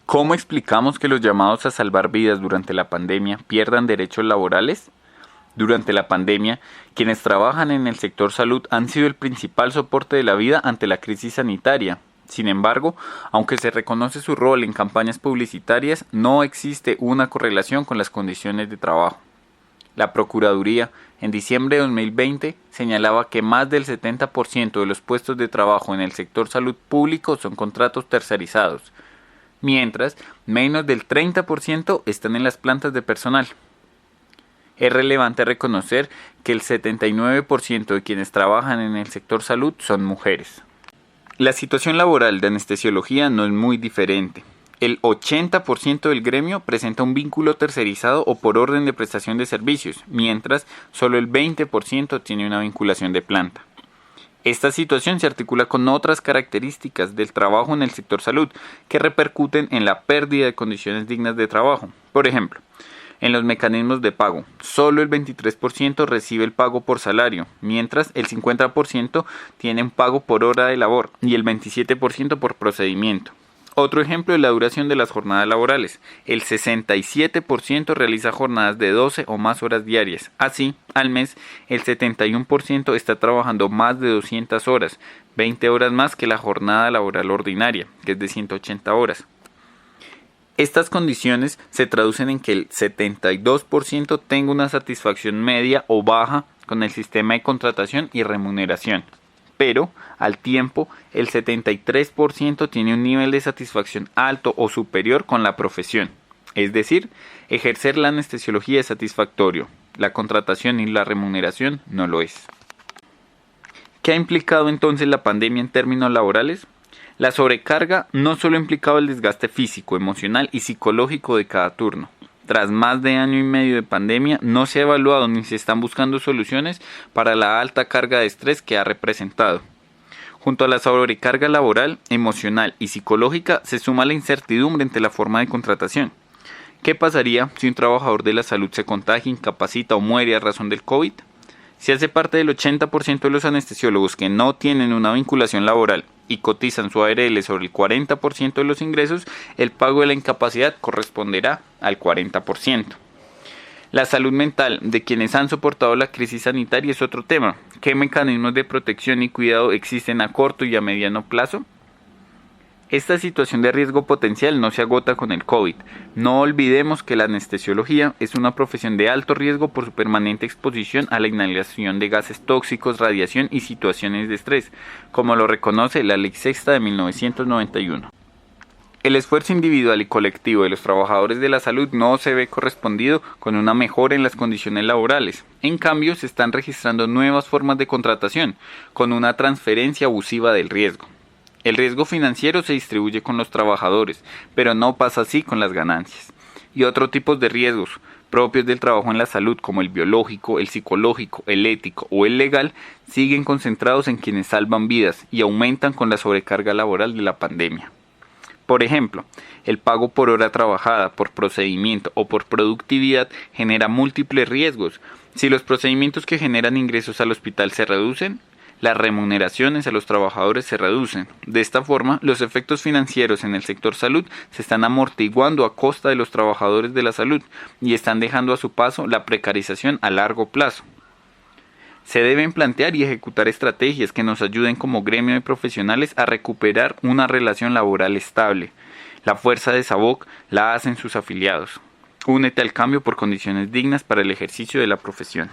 ¿Cómo explicamos que los llamados a salvar vidas durante la pandemia pierdan derechos laborales? Durante la pandemia, quienes trabajan en el sector salud han sido el principal soporte de la vida ante la crisis sanitaria. Sin embargo, aunque se reconoce su rol en campañas publicitarias, no existe una correlación con las condiciones de trabajo. La Procuraduría, en diciembre de 2020, señalaba que más del 70% de los puestos de trabajo en el sector salud público son contratos tercerizados, mientras menos del 30% están en las plantas de personal. Es relevante reconocer que el 79% de quienes trabajan en el sector salud son mujeres. La situación laboral de anestesiología no es muy diferente. El 80% del gremio presenta un vínculo tercerizado o por orden de prestación de servicios, mientras solo el 20% tiene una vinculación de planta. Esta situación se articula con otras características del trabajo en el sector salud que repercuten en la pérdida de condiciones dignas de trabajo. Por ejemplo, en los mecanismos de pago, solo el 23% recibe el pago por salario, mientras el 50% tiene un pago por hora de labor y el 27% por procedimiento. Otro ejemplo es la duración de las jornadas laborales. El 67% realiza jornadas de 12 o más horas diarias. Así, al mes, el 71% está trabajando más de 200 horas, 20 horas más que la jornada laboral ordinaria, que es de 180 horas. Estas condiciones se traducen en que el 72% tenga una satisfacción media o baja con el sistema de contratación y remuneración. Pero, al tiempo, el 73% tiene un nivel de satisfacción alto o superior con la profesión. Es decir, ejercer la anestesiología es satisfactorio, la contratación y la remuneración no lo es. ¿Qué ha implicado entonces la pandemia en términos laborales? La sobrecarga no solo ha implicado el desgaste físico, emocional y psicológico de cada turno. Tras más de año y medio de pandemia, no se ha evaluado ni se están buscando soluciones para la alta carga de estrés que ha representado. Junto a la sobrecarga laboral, emocional y psicológica se suma la incertidumbre entre la forma de contratación. ¿Qué pasaría si un trabajador de la salud se contagia, incapacita o muere a razón del COVID? Si hace parte del 80% de los anestesiólogos que no tienen una vinculación laboral y cotizan su ARL sobre el 40% de los ingresos, el pago de la incapacidad corresponderá al 40%. La salud mental de quienes han soportado la crisis sanitaria es otro tema. ¿Qué mecanismos de protección y cuidado existen a corto y a mediano plazo? Esta situación de riesgo potencial no se agota con el COVID. No olvidemos que la anestesiología es una profesión de alto riesgo por su permanente exposición a la inhalación de gases tóxicos, radiación y situaciones de estrés, como lo reconoce la Ley Sexta de 1991. El esfuerzo individual y colectivo de los trabajadores de la salud no se ve correspondido con una mejora en las condiciones laborales. En cambio, se están registrando nuevas formas de contratación, con una transferencia abusiva del riesgo. El riesgo financiero se distribuye con los trabajadores, pero no pasa así con las ganancias. Y otros tipos de riesgos propios del trabajo en la salud, como el biológico, el psicológico, el ético o el legal, siguen concentrados en quienes salvan vidas y aumentan con la sobrecarga laboral de la pandemia. Por ejemplo, el pago por hora trabajada, por procedimiento o por productividad genera múltiples riesgos. Si los procedimientos que generan ingresos al hospital se reducen, las remuneraciones a los trabajadores se reducen. De esta forma, los efectos financieros en el sector salud se están amortiguando a costa de los trabajadores de la salud y están dejando a su paso la precarización a largo plazo. Se deben plantear y ejecutar estrategias que nos ayuden como gremio de profesionales a recuperar una relación laboral estable. La fuerza de SAVOC la hacen sus afiliados. Únete al cambio por condiciones dignas para el ejercicio de la profesión.